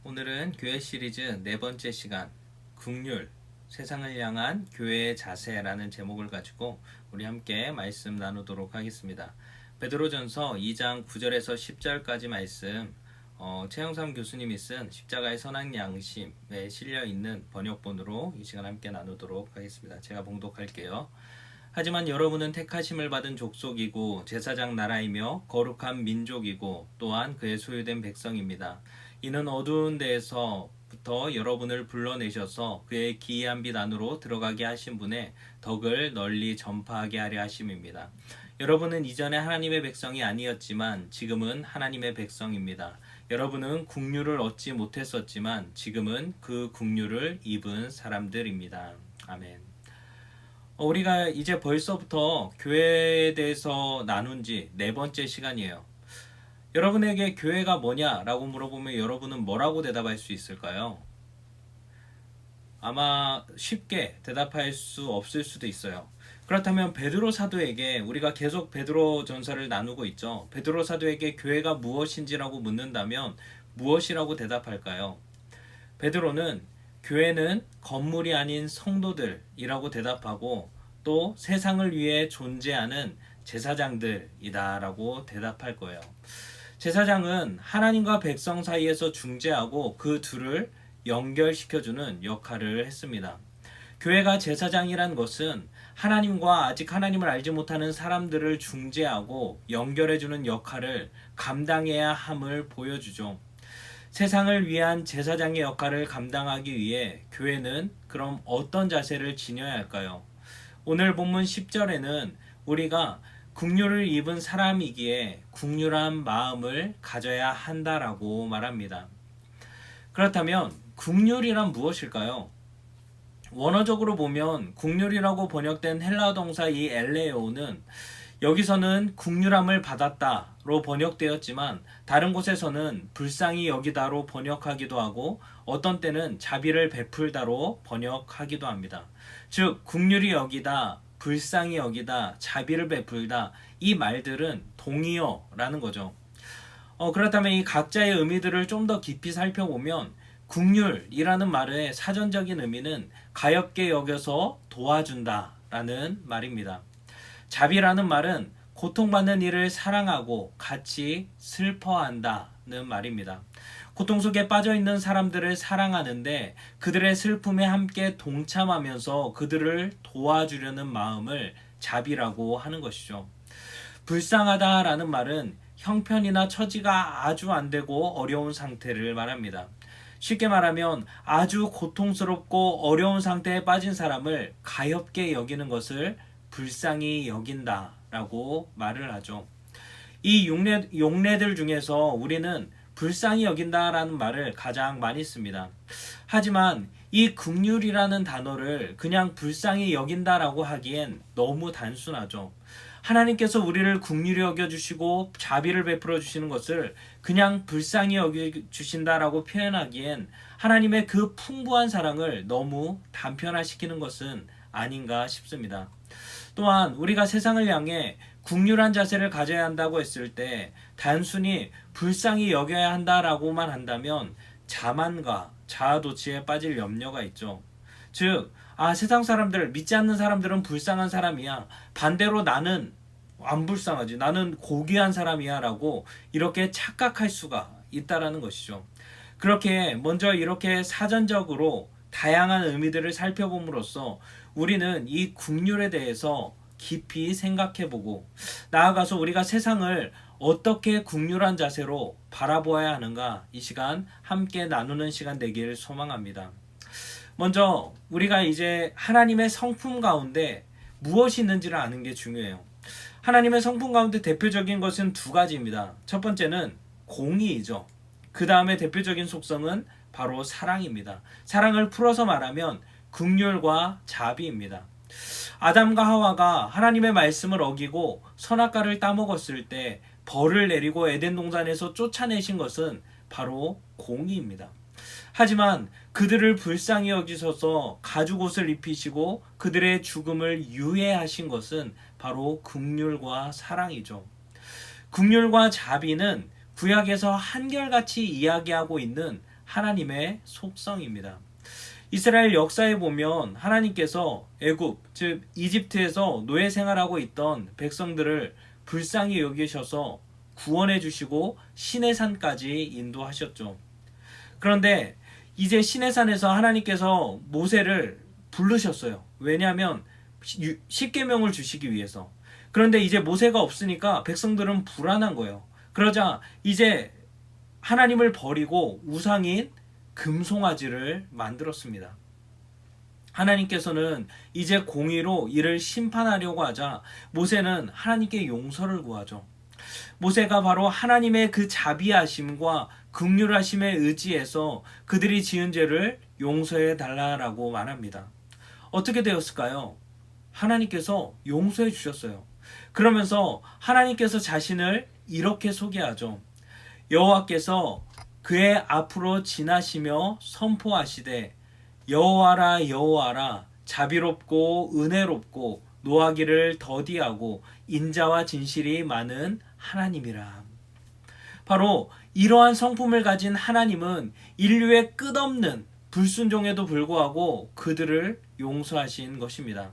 오늘은 교회 시리즈 네 번째 시간 긍휼, 세상을 향한 교회의 자세라는 제목을 가지고 우리 함께 말씀 나누도록 하겠습니다. 베드로전서 2장 9절에서 10절까지 말씀, 최영삼 교수님이 쓴 십자가의 선한 양심에 실려있는 번역본으로 이 시간 함께 나누도록 하겠습니다. 제가 봉독할게요. 하지만 여러분은 택하심을 받은 족속이고 제사장 나라이며 거룩한 민족이고 또한 그의 소유된 백성입니다. 이는 어두운 데에서부터 여러분을 불러내셔서 그의 기이한 빛 안으로 들어가게 하신 분의 덕을 널리 전파하게 하려 하심입니다. 여러분은 이전에 하나님의 백성이 아니었지만 지금은 하나님의 백성입니다. 여러분은 긍휼을 얻지 못했었지만 지금은 그 긍휼을 입은 사람들입니다. 아멘. 우리가 이제 벌써부터 교회에 대해서 나눈 지 네 번째 시간이에요. 여러분에게 교회가 뭐냐라고 물어보면 여러분은 뭐라고 대답할 수 있을까요? 아마 쉽게 대답할 수 없을 수도 있어요. 그렇다면 베드로 사도에게 우리가 계속 베드로 전서를 나누고 있죠. 베드로 사도에게 교회가 무엇인지라고 묻는다면 무엇이라고 대답할까요? 베드로는 교회는 건물이 아닌 성도들이라고 대답하고 또 세상을 위해 존재하는 제사장들이다라고 대답할 거예요. 제사장은 하나님과 백성 사이에서 중재하고 그 둘을 연결시켜주는 역할을 했습니다. 교회가 제사장이란 것은 하나님과 아직 하나님을 알지 못하는 사람들을 중재하고 연결해주는 역할을 감당해야 함을 보여주죠. 세상을 위한 제사장의 역할을 감당하기 위해 교회는 그럼 어떤 자세를 지녀야 할까요? 오늘 본문 10절에는 우리가 긍휼을 입은 사람이기에 긍휼한 마음을 가져야 한다라고 말합니다. 그렇다면 긍휼이란 무엇일까요? 원어적으로 보면 긍휼이라고 번역된 헬라어 동사 이 엘레오는 여기서는 긍휼함을 받았다로 번역되었지만 다른 곳에서는 불쌍히 여기다로 번역하기도 하고 어떤 때는 자비를 베풀다로 번역하기도 합니다. 즉 긍휼히 여기다, 불쌍히 여기다, 자비를 베풀다 이 말들은 동의어라는 거죠. 그렇다면 이 각자의 의미들을 좀 더 깊이 살펴보면 긍휼이라는 말의 사전적인 의미는 가엾게 여겨서 도와준다라는 말입니다. 자비라는 말은 고통받는 이를 사랑하고 같이 슬퍼한다는 말입니다. 고통 속에 빠져있는 사람들을 사랑하는데 그들의 슬픔에 함께 동참하면서 그들을 도와주려는 마음을 자비라고 하는 것이죠. 불쌍하다라는 말은 형편이나 처지가 아주 안 되고 어려운 상태를 말합니다. 쉽게 말하면 아주 고통스럽고 어려운 상태에 빠진 사람을 가엾게 여기는 것을 불쌍히 여긴다라고 말을 하죠. 이 용례들 중에서 우리는 불쌍히 여긴다라는 말을 가장 많이 씁니다. 하지만 이 긍휼이라는 단어를 그냥 불쌍히 여긴다라고 하기엔 너무 단순하죠. 하나님께서 우리를 긍휼히 여겨주시고 자비를 베풀어 주시는 것을 그냥 불쌍히 여겨주신다라고 표현하기엔 하나님의 그 풍부한 사랑을 너무 단편화시키는 것은 아닌가 싶습니다. 또한 우리가 세상을 향해 긍휼한 자세를 가져야 한다고 했을 때 단순히 불쌍히 여겨야 한다라고만 한다면 자만과 자아도취에 빠질 염려가 있죠. 즉, 세상 사람들, 믿지 않는 사람들은 불쌍한 사람이야. 반대로 나는 안 불쌍하지. 나는 고귀한 사람이야 라고 이렇게 착각할 수가 있다라는 것이죠. 그렇게 먼저 이렇게 사전적으로 다양한 의미들을 살펴봄으로써 우리는 이 긍휼에 대해서 깊이 생각해보고 나아가서 우리가 세상을 어떻게 긍휼한 자세로 바라보아야 하는가 이 시간 함께 나누는 시간 되기를 소망합니다. 먼저 우리가 이제 하나님의 성품 가운데 무엇이 있는지를 아는 게 중요해요. 하나님의 성품 가운데 대표적인 것은 두 가지입니다. 첫 번째는 공의이죠. 그 다음에 대표적인 속성은 바로 사랑입니다. 사랑을 풀어서 말하면 긍휼과 자비입니다. 아담과 하와가 하나님의 말씀을 어기고 선악과를 따먹었을 때 벌을 내리고 에덴 동산에서 쫓아내신 것은 바로 공의입니다. 하지만 그들을 불쌍히 여기셔서 가죽옷을 입히시고 그들의 죽음을 유예하신 것은 바로 긍휼과 사랑이죠. 긍휼과 자비는 구약에서 한결같이 이야기하고 있는 하나님의 속성입니다. 이스라엘 역사에 보면 하나님께서 애굽, 즉 이집트에서 노예 생활하고 있던 백성들을 불쌍히 여기셔서 구원해 주시고 시내산까지 인도하셨죠. 그런데 이제 시내산에서 하나님께서 모세를 부르셨어요. 왜냐하면 십계명을 주시기 위해서. 그런데 이제 모세가 없으니까 백성들은 불안한 거예요. 그러자 이제 하나님을 버리고 우상인 금송아지를 만들었습니다. 하나님께서는 이제 공의로 이를 심판하려고 하자 모세는 하나님께 용서를 구하죠. 모세가 바로 하나님의 그 자비하심과 긍휼하심에 의지해서 그들이 지은 죄를 용서해 달라라고 말합니다. 어떻게 되었을까요? 하나님께서 용서해 주셨어요. 그러면서 하나님께서 자신을 이렇게 소개하죠. 여호와께서 그의 앞으로 지나시며 선포하시되 여호와라 여호와라 자비롭고 은혜롭고 노하기를 더디하고 인자와 진실이 많은 하나님이라. 바로 이러한 성품을 가진 하나님은 인류의 끝없는 불순종에도 불구하고 그들을 용서하신 것입니다.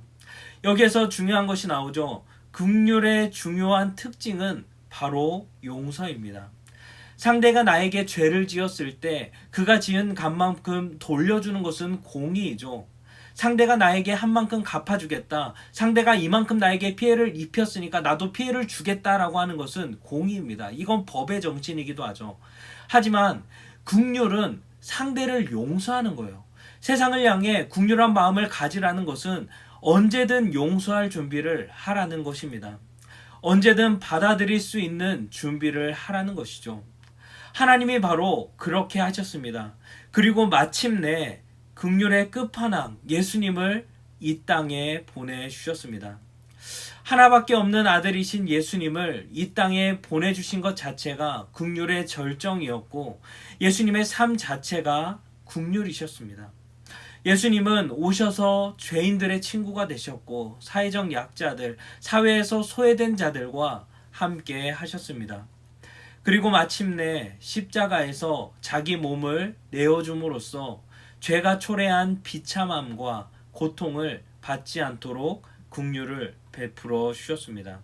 여기에서 중요한 것이 나오죠. 긍휼의 중요한 특징은 바로 용서입니다. 상대가 나에게 죄를 지었을 때 그가 지은 값만큼 돌려주는 것은 공의이죠. 상대가 나에게 한 만큼 갚아주겠다. 상대가 이만큼 나에게 피해를 입혔으니까 나도 피해를 주겠다라고 하는 것은 공의입니다. 이건 법의 정신이기도 하죠. 하지만 긍휼은 상대를 용서하는 거예요. 세상을 향해 긍휼한 마음을 가지라는 것은 언제든 용서할 준비를 하라는 것입니다. 언제든 받아들일 수 있는 준비를 하라는 것이죠. 하나님이 바로 그렇게 하셨습니다. 그리고 마침내 긍휼의 끝판왕 예수님을 이 땅에 보내주셨습니다. 하나밖에 없는 아들이신 예수님을 이 땅에 보내주신 것 자체가 긍휼의 절정이었고 예수님의 삶 자체가 긍휼이셨습니다. 예수님은 오셔서 죄인들의 친구가 되셨고 사회적 약자들, 사회에서 소외된 자들과 함께 하셨습니다. 그리고 마침내 십자가에서 자기 몸을 내어줌으로써 죄가 초래한 비참함과 고통을 받지 않도록 긍휼을 베풀어 주셨습니다.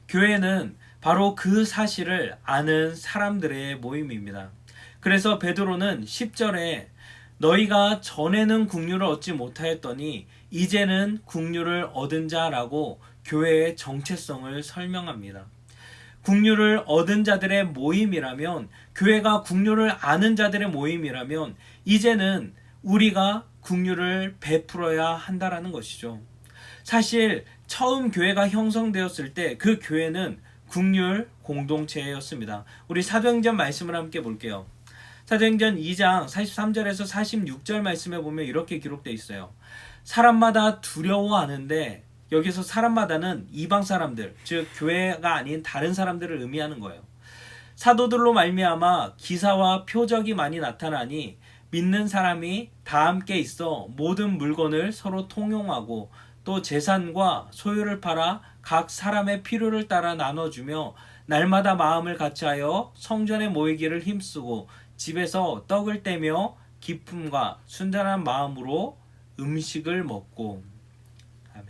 교회는 바로 그 사실을 아는 사람들의 모임입니다. 그래서 베드로는 10절에 너희가 전에는 긍휼을 얻지 못하였더니 이제는 긍휼을 얻은 자라고 교회의 정체성을 설명합니다. 긍휼을 얻은 자들의 모임이라면, 교회가 긍휼을 아는 자들의 모임이라면 이제는 우리가 긍휼을 베풀어야 한다라는 것이죠. 사실 처음 교회가 형성되었을 때 그 교회는 긍휼 공동체였습니다. 우리 사도행전 말씀을 함께 볼게요. 사도행전 2장 43절에서 46절 말씀에 보면 이렇게 기록되어 있어요. 사람마다 두려워하는데, 여기서 사람마다는 이방 사람들, 즉 교회가 아닌 다른 사람들을 의미하는 거예요. 사도들로 말미암아 기사와 표적이 많이 나타나니 믿는 사람이 다 함께 있어 모든 물건을 서로 통용하고 또 재산과 소유를 팔아 각 사람의 필요를 따라 나눠주며 날마다 마음을 같이하여 성전에 모이기를 힘쓰고 집에서 떡을 떼며 기쁨과 순전한 마음으로 음식을 먹고. 아멘.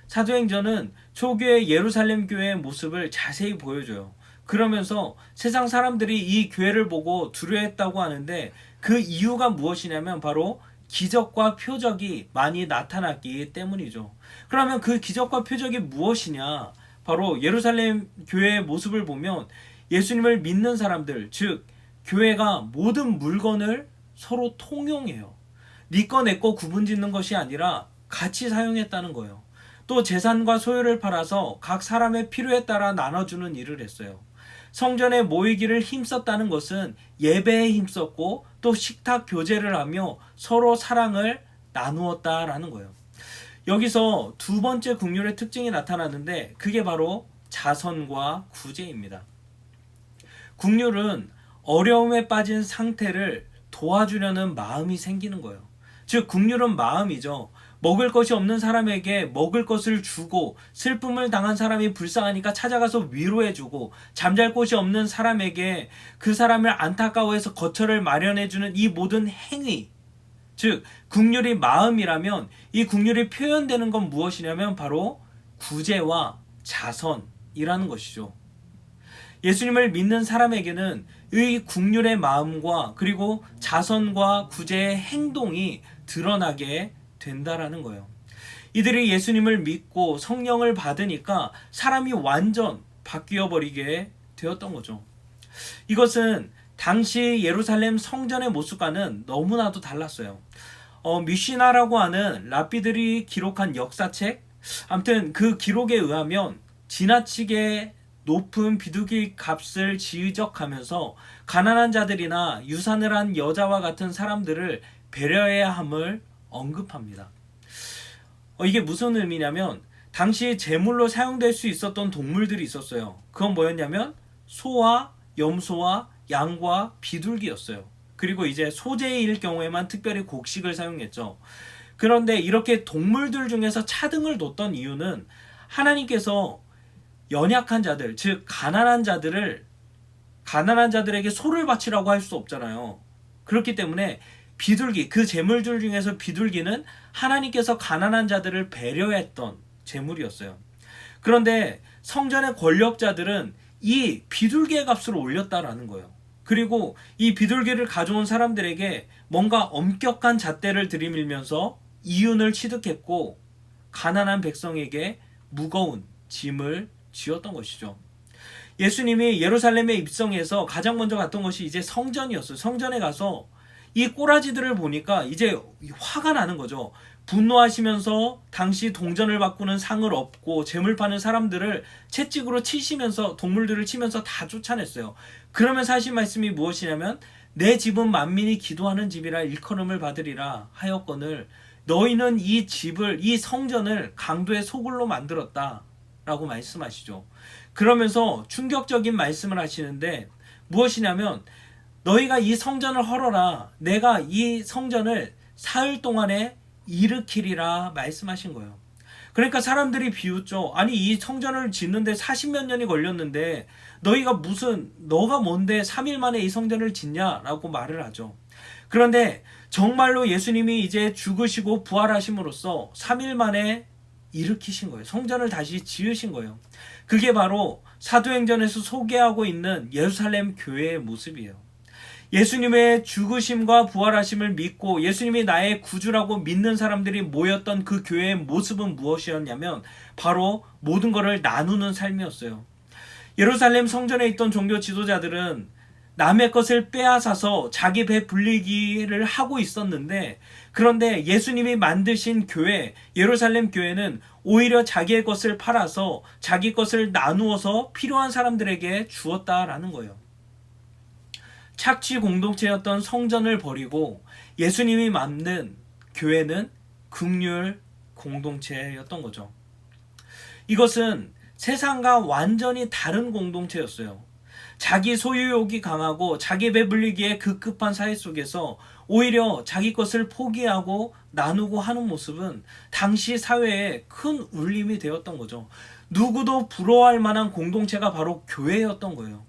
사도행전은 초기의 예루살렘 교회의 모습을 자세히 보여줘요. 그러면서 세상 사람들이 이 교회를 보고 두려워했다고 하는데 그 이유가 무엇이냐면 바로 기적과 표적이 많이 나타났기 때문이죠. 그러면 그 기적과 표적이 무엇이냐? 바로 예루살렘 교회의 모습을 보면 예수님을 믿는 사람들, 즉 교회가 모든 물건을 서로 통용해요. 네 거 내 거 구분짓는 것이 아니라 같이 사용했다는 거예요. 또 재산과 소유를 팔아서 각 사람의 필요에 따라 나눠주는 일을 했어요. 성전에 모이기를 힘썼다는 것은 예배에 힘썼고 또 식탁 교제를 하며 서로 사랑을 나누었다라는 거예요. 여기서 두 번째 긍휼의 특징이 나타나는데 그게 바로 자선과 구제입니다. 긍휼은 어려움에 빠진 상태를 도와주려는 마음이 생기는 거예요. 즉 긍휼은 마음이죠. 먹을 것이 없는 사람에게 먹을 것을 주고, 슬픔을 당한 사람이 불쌍하니까 찾아가서 위로해주고, 잠잘 곳이 없는 사람에게 그 사람을 안타까워해서 거처를 마련해주는 이 모든 행위, 즉 긍휼의 마음이라면, 이 긍휼이 표현되는 건 무엇이냐면 바로 구제와 자선이라는 것이죠. 예수님을 믿는 사람에게는 이 긍휼의 마음과 그리고 자선과 구제의 행동이 드러나게 된다라는 거예요. 이들이 예수님을 믿고 성령을 받으니까 사람이 완전 바뀌어 버리게 되었던 거죠. 이것은 당시 예루살렘 성전의 모습과는 너무나도 달랐어요. 미시나라고 하는 랍비들이 기록한 역사책, 아무튼 그 기록에 의하면 지나치게 높은 비둘기 값을 지적하면서 가난한 자들이나 유산을 한 여자와 같은 사람들을 배려해야 함을 언급합니다. 이게 무슨 의미냐면, 당시 제물로 사용될 수 있었던 동물들이 있었어요. 그건 뭐였냐면 소와 염소와 양과 비둘기였어요. 그리고 이제 소재일 경우에만 특별히 곡식을 사용했죠. 그런데 이렇게 동물들 중에서 차등을 뒀던 이유는, 하나님께서 연약한 자들, 즉 가난한 자들에게 소를 바치라고 할 수 없잖아요. 그렇기 때문에 비둘기, 그 제물들 중에서 비둘기는 하나님께서 가난한 자들을 배려했던 제물이었어요. 그런데 성전의 권력자들은 이 비둘기의 값을 올렸다라는 거예요. 그리고 이 비둘기를 가져온 사람들에게 뭔가 엄격한 잣대를 들이밀면서 이윤을 취득했고, 가난한 백성에게 무거운 짐을 지었던 것이죠. 예수님이 예루살렘에 입성해서 가장 먼저 갔던 것이 이제 성전이었어요. 성전에 가서 이 꼬라지들을 보니까 이제 화가 나는 거죠. 분노하시면서 당시 동전을 바꾸는 상을 얻고 재물 파는 사람들을 채찍으로 치시면서, 동물들을 치면서 다 쫓아냈어요. 그러면서 하신 말씀이 무엇이냐면, 내 집은 만민이 기도하는 집이라 일컬음을 받으리라 하였거늘 너희는 이 집을, 이 성전을 강도의 소굴로 만들었다 라고 말씀하시죠. 그러면서 충격적인 말씀을 하시는데, 무엇이냐면 너희가 이 성전을 헐어라, 내가 이 성전을 사흘 동안에 일으키리라 말씀하신 거예요. 그러니까 사람들이 비웃죠. 아니, 이 성전을 짓는데 40몇 년이 걸렸는데 너가 뭔데 3일 만에 이 성전을 짓냐라고 말을 하죠. 그런데 정말로 예수님이 이제 죽으시고 부활하심으로써 3일 만에 일으키신 거예요. 성전을 다시 지으신 거예요. 그게 바로 사도행전에서 소개하고 있는 예루살렘 교회의 모습이에요. 예수님의 죽으심과 부활하심을 믿고 예수님이 나의 구주라고 믿는 사람들이 모였던 그 교회의 모습은 무엇이었냐면 바로 모든 것을 나누는 삶이었어요. 예루살렘 성전에 있던 종교 지도자들은 남의 것을 빼앗아서 자기 배 불리기를 하고 있었는데, 그런데 예수님이 만드신 교회, 예루살렘 교회는 오히려 자기의 것을 팔아서 자기 것을 나누어서 필요한 사람들에게 주었다라는 거예요. 착취 공동체였던 성전을 버리고 예수님이 만든 교회는 긍휼 공동체였던 거죠. 이것은 세상과 완전히 다른 공동체였어요. 자기 소유욕이 강하고 자기 배불리기에 급급한 사회 속에서 오히려 자기 것을 포기하고 나누고 하는 모습은 당시 사회에 큰 울림이 되었던 거죠. 누구도 부러워할 만한 공동체가 바로 교회였던 거예요.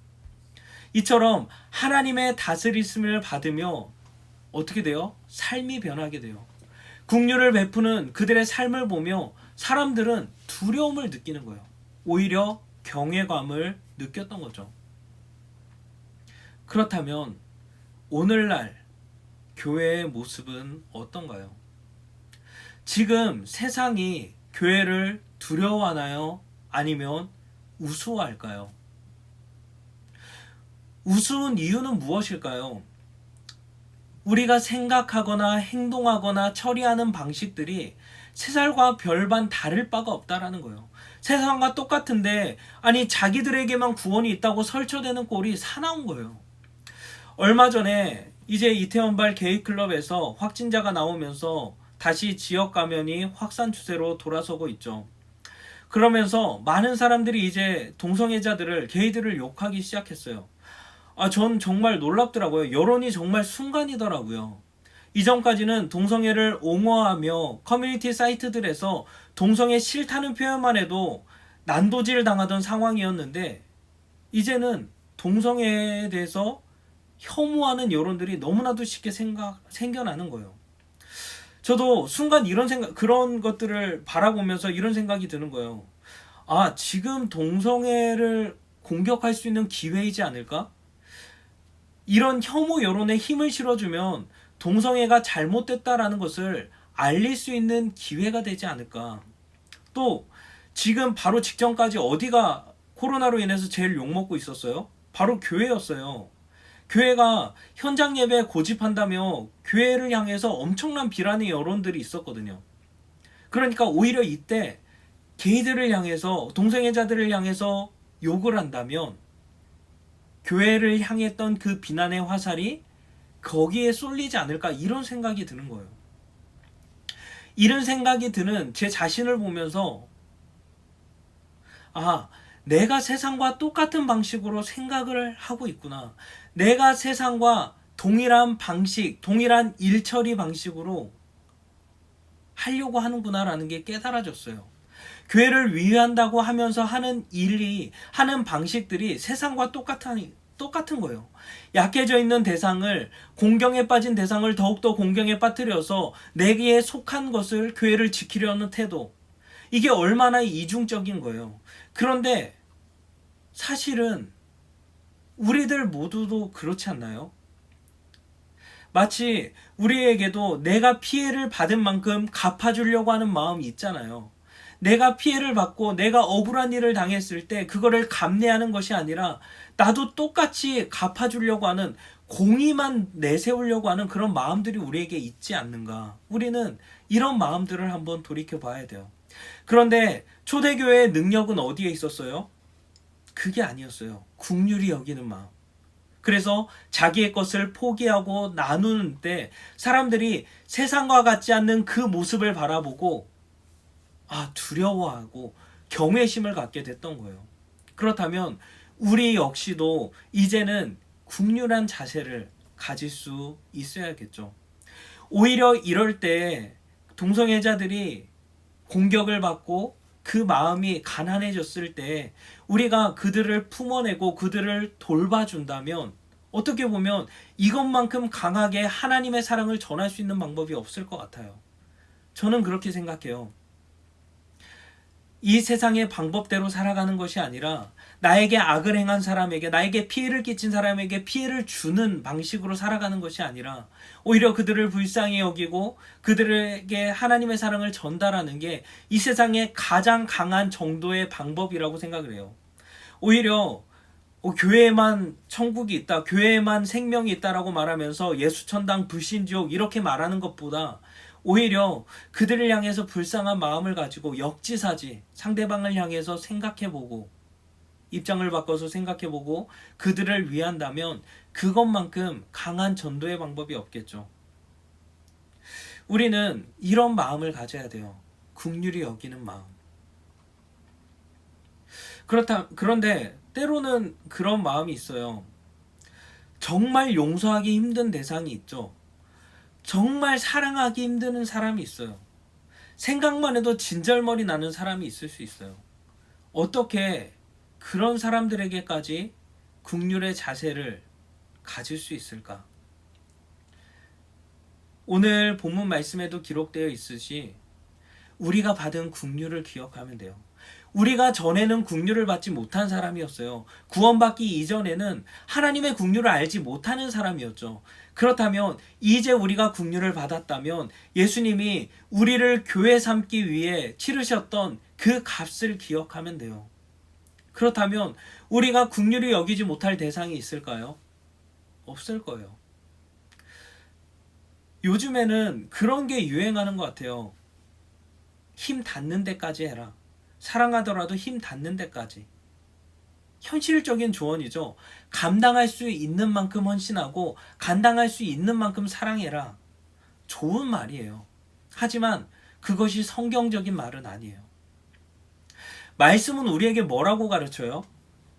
이처럼 하나님의 다스리심을 받으며 어떻게 돼요? 삶이 변하게 돼요. 긍휼을 베푸는 그들의 삶을 보며 사람들은 두려움을 느끼는 거예요. 오히려 경외감을 느꼈던 거죠. 그렇다면 오늘날 교회의 모습은 어떤가요? 지금 세상이 교회를 두려워하나요? 아니면 우스워할까요? 우스운 이유는 무엇일까요? 우리가 생각하거나 행동하거나 처리하는 방식들이 세상과 별반 다를 바가 없다라는 거예요. 세상과 똑같은데 아니 자기들에게만 구원이 있다고 설쳐대는 꼴이 사나운 거예요. 얼마 전에 이제 이태원발 게이클럽에서 확진자가 나오면서 다시 지역 감염이 확산 추세로 돌아서고 있죠. 그러면서 많은 사람들이 이제 동성애자들을, 게이들을 욕하기 시작했어요. 전 정말 놀랍더라고요. 여론이 정말 순간이더라고요. 이전까지는 동성애를 옹호하며 커뮤니티 사이트들에서 동성애 싫다는 표현만 해도 난도질 당하던 상황이었는데, 이제는 동성애에 대해서 혐오하는 여론들이 너무나도 쉽게 생겨나는 거예요. 저도 순간 그런 것들을 바라보면서 이런 생각이 드는 거예요. 아, 지금 동성애를 공격할 수 있는 기회이지 않을까? 이런 혐오 여론에 힘을 실어주면 동성애가 잘못됐다라는 것을 알릴 수 있는 기회가 되지 않을까? 또 지금 바로 직전까지 어디가 코로나로 인해서 제일 욕먹고 있었어요? 바로 교회였어요. 교회가 현장 예배 고집한다며 교회를 향해서 엄청난 비난의 여론들이 있었거든요. 그러니까 오히려 이때 게이들을 향해서, 동성애자들을 향해서 욕을 한다면 교회를 향했던 그 비난의 화살이 거기에 쏠리지 않을까, 이런 생각이 드는 거예요. 이런 생각이 드는 제 자신을 보면서, 아, 내가 세상과 똑같은 방식으로 생각을 하고 있구나. 내가 세상과 동일한 방식, 동일한 일처리 방식으로 하려고 하는구나라는 게 깨달아졌어요. 교회를 위한다고 하면서 하는 하는 방식들이 세상과 똑같은 거예요. 약해져 있는 대상을, 공경에 빠진 대상을 더욱더 공경에 빠뜨려서 내게 속한 것을, 교회를 지키려는 태도. 이게 얼마나 이중적인 거예요. 그런데 사실은 우리들 모두도 그렇지 않나요? 마치 우리에게도 내가 피해를 받은 만큼 갚아주려고 하는 마음이 있잖아요. 내가 피해를 받고 내가 억울한 일을 당했을 때 그거를 감내하는 것이 아니라 나도 똑같이 갚아주려고 하는, 공의만 내세우려고 하는 그런 마음들이 우리에게 있지 않는가. 우리는 이런 마음들을 한번 돌이켜 봐야 돼요. 그런데 초대교회의 능력은 어디에 있었어요? 그게 아니었어요. 긍휼히 여기는 마음. 그래서 자기의 것을 포기하고 나누는 때 사람들이 세상과 같지 않는 그 모습을 바라보고 두려워하고 경외심을 갖게 됐던 거예요. 그렇다면 우리 역시도 이제는 긍휼한 자세를 가질 수 있어야겠죠. 오히려 이럴 때 동성애자들이 공격을 받고 그 마음이 가난해졌을 때 우리가 그들을 품어내고 그들을 돌봐준다면, 어떻게 보면 이것만큼 강하게 하나님의 사랑을 전할 수 있는 방법이 없을 것 같아요. 저는 그렇게 생각해요. 이 세상의 방법대로 살아가는 것이 아니라 나에게 악을 행한 사람에게, 나에게 피해를 끼친 사람에게 피해를 주는 방식으로 살아가는 것이 아니라 오히려 그들을 불쌍히 여기고 그들에게 하나님의 사랑을 전달하는 게 이 세상의 가장 강한 정도의 방법이라고 생각을 해요. 오히려 교회에만 천국이 있다, 교회에만 생명이 있다라고 말하면서 예수천당, 불신지옥 이렇게 말하는 것보다 오히려 그들을 향해서 불쌍한 마음을 가지고 역지사지 상대방을 향해서 생각해보고, 입장을 바꿔서 생각해보고 그들을 위한다면 그것만큼 강한 전도의 방법이 없겠죠. 우리는 이런 마음을 가져야 돼요. 긍휼히 여기는 마음. 그런데 때로는 그런 마음이 있어요. 정말 용서하기 힘든 대상이 있죠. 정말 사랑하기 힘든 사람이 있어요. 생각만 해도 진절머리 나는 사람이 있을 수 있어요. 어떻게 그런 사람들에게까지 긍휼의 자세를 가질 수 있을까? 오늘 본문 말씀에도 기록되어 있으시 우리가 받은 긍휼을 기억하면 돼요. 우리가 전에는 긍휼을 받지 못한 사람이었어요. 구원받기 이전에는 하나님의 긍휼을 알지 못하는 사람이었죠. 그렇다면 이제 우리가 긍휼을 받았다면 예수님이 우리를 교회 삼기 위해 치르셨던 그 값을 기억하면 돼요. 그렇다면 우리가 긍휼히 여기지 못할 대상이 있을까요? 없을 거예요. 요즘에는 그런 게 유행하는 것 같아요. 힘 닿는 데까지 해라. 사랑하더라도 힘 닿는 데까지. 현실적인 조언이죠. 감당할 수 있는 만큼 헌신하고 감당할 수 있는 만큼 사랑해라. 좋은 말이에요. 하지만 그것이 성경적인 말은 아니에요. 말씀은 우리에게 뭐라고 가르쳐요?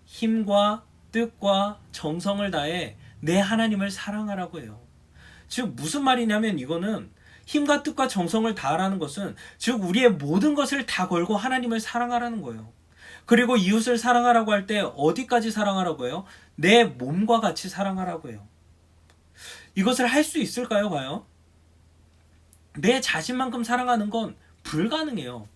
힘과 뜻과 정성을 다해 내 하나님을 사랑하라고 해요. 즉 무슨 말이냐면 이거는 힘과 뜻과 정성을 다하라는 것은 즉 우리의 모든 것을 다 걸고 하나님을 사랑하라는 거예요. 그리고 이웃을 사랑하라고 할 때 어디까지 사랑하라고 해요? 내 몸과 같이 사랑하라고 해요. 이것을 할 수 있을까요, 과연? 내 자신만큼 사랑하는 건 불가능해요.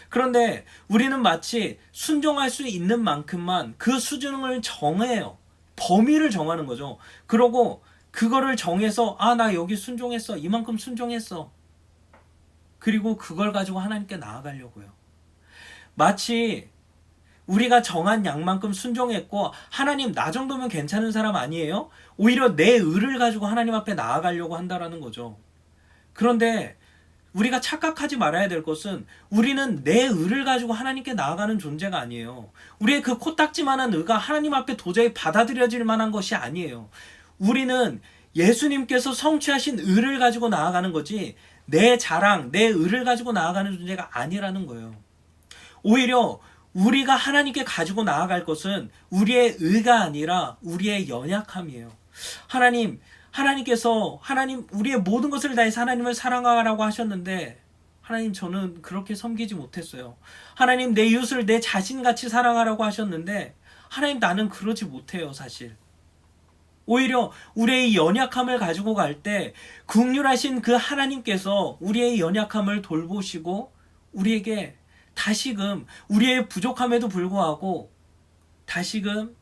그런데 우리는 마치 순종할 수 있는 만큼만 그 수준을 정해요. 범위를 정하는 거죠. 그러고 그거를 정해서 나 여기 순종했어. 이만큼 순종했어. 그리고 그걸 가지고 하나님께 나아가려고요. 마치 우리가 정한 양만큼 순종했고 하나님 나 정도면 괜찮은 사람 아니에요? 오히려 내 의를 가지고 하나님 앞에 나아가려고 한다라는 거죠. 그런데 우리가 착각하지 말아야 될 것은 우리는 내 의를 가지고 하나님께 나아가는 존재가 아니에요. 우리의 그 코딱지만한 의가 하나님 앞에 도저히 받아들여질 만한 것이 아니에요. 우리는 예수님께서 성취하신 의를 가지고 나아가는 거지 내 자랑, 내 의를 가지고 나아가는 존재가 아니라는 거예요. 오히려 우리가 하나님께 가지고 나아갈 것은 우리의 의가 아니라 우리의 연약함이에요. 하나님께서 우리의 모든 것을 다해서 하나님을 사랑하라고 하셨는데 하나님 저는 그렇게 섬기지 못했어요. 하나님 내 이웃을 내 자신같이 사랑하라고 하셨는데 하나님 나는 그러지 못해요 사실. 오히려 우리의 연약함을 가지고 갈 때 긍휼하신 그 하나님께서 우리의 연약함을 돌보시고 우리에게 다시금 우리의 부족함에도 불구하고 다시금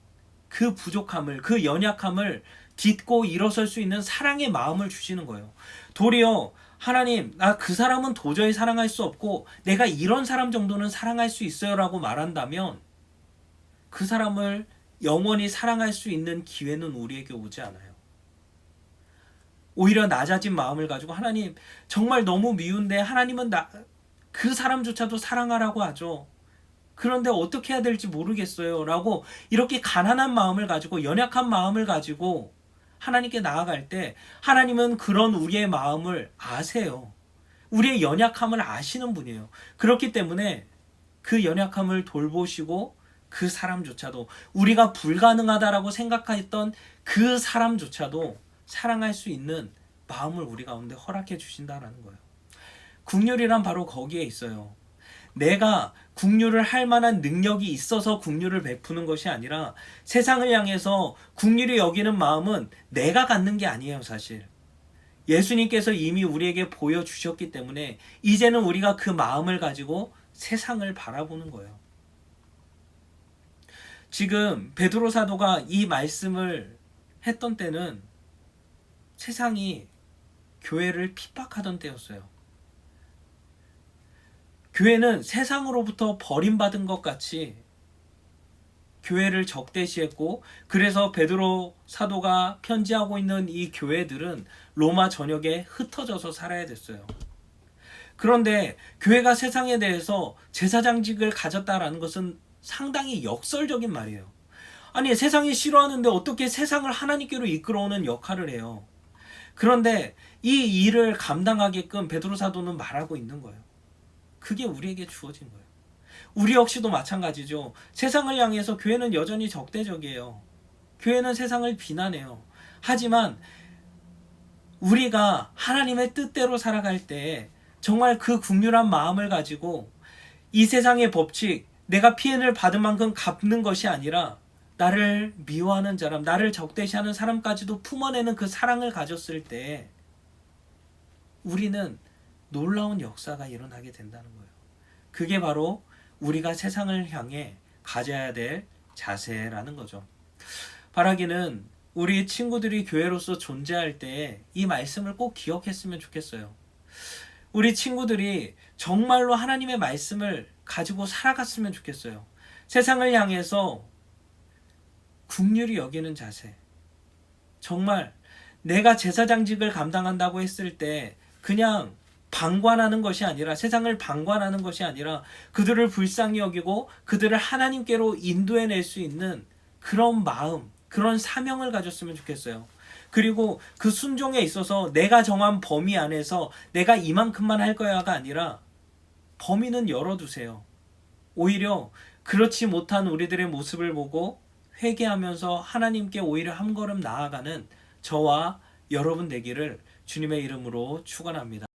그 부족함을 그 연약함을 딛고 일어설 수 있는 사랑의 마음을 주시는 거예요. 도리어 하나님 나 그 사람은 도저히 사랑할 수 없고 내가 이런 사람 정도는 사랑할 수 있어요 라고 말한다면 그 사람을 영원히 사랑할 수 있는 기회는 우리에게 오지 않아요. 오히려 낮아진 마음을 가지고 하나님 정말 너무 미운데 하나님은 그 사람조차도 사랑하라고 하죠. 그런데 어떻게 해야 될지 모르겠어요 라고 이렇게 가난한 마음을 가지고 연약한 마음을 가지고 하나님께 나아갈 때 하나님은 그런 우리의 마음을 아세요. 우리의 연약함을 아시는 분이에요. 그렇기 때문에 그 연약함을 돌보시고 그 사람조차도 우리가 불가능하다라고 생각했던 그 사람조차도 사랑할 수 있는 마음을 우리 가운데 허락해 주신다라는 거예요. 긍휼이란 바로 거기에 있어요. 내가 긍휼을 할 만한 능력이 있어서 긍휼을 베푸는 것이 아니라 세상을 향해서 긍휼히 여기는 마음은 내가 갖는 게 아니에요 사실. 예수님께서 이미 우리에게 보여주셨기 때문에 이제는 우리가 그 마음을 가지고 세상을 바라보는 거예요. 지금 베드로 사도가 이 말씀을 했던 때는 세상이 교회를 핍박하던 때였어요. 교회는 세상으로부터 버림받은 것 같이 교회를 적대시했고 그래서 베드로 사도가 편지하고 있는 이 교회들은 로마 전역에 흩어져서 살아야 됐어요. 그런데 교회가 세상에 대해서 제사장직을 가졌다라는 것은 상당히 역설적인 말이에요. 아니 세상이 싫어하는데 어떻게 세상을 하나님께로 이끌어오는 역할을 해요. 그런데 이 일을 감당하게끔 베드로 사도는 말하고 있는 거예요. 그게 우리에게 주어진 거예요. 우리 역시도 마찬가지죠. 세상을 향해서 교회는 여전히 적대적이에요. 교회는 세상을 비난해요. 하지만 우리가 하나님의 뜻대로 살아갈 때 정말 그 긍휼한 마음을 가지고 이 세상의 법칙, 내가 피해를 받은 만큼 갚는 것이 아니라 나를 미워하는 사람, 나를 적대시하는 사람까지도 품어내는 그 사랑을 가졌을 때 우리는 놀라운 역사가 일어나게 된다는 거예요. 그게 바로 우리가 세상을 향해 가져야 될 자세라는 거죠. 바라기는 우리 친구들이 교회로서 존재할 때 이 말씀을 꼭 기억했으면 좋겠어요. 우리 친구들이 정말로 하나님의 말씀을 가지고 살아갔으면 좋겠어요. 세상을 향해서 긍휼히 여기는 자세. 정말 내가 제사장직을 감당한다고 했을 때 그냥 방관하는 것이 아니라 세상을 방관하는 것이 아니라 그들을 불쌍히 여기고 그들을 하나님께로 인도해낼 수 있는 그런 마음, 그런 사명을 가졌으면 좋겠어요. 그리고 그 순종에 있어서 내가 정한 범위 안에서 내가 이만큼만 할 거야가 아니라 범위는 열어두세요. 오히려 그렇지 못한 우리들의 모습을 보고 회개하면서 하나님께 오히려 한 걸음 나아가는 저와 여러분 되기를 주님의 이름으로 축원합니다.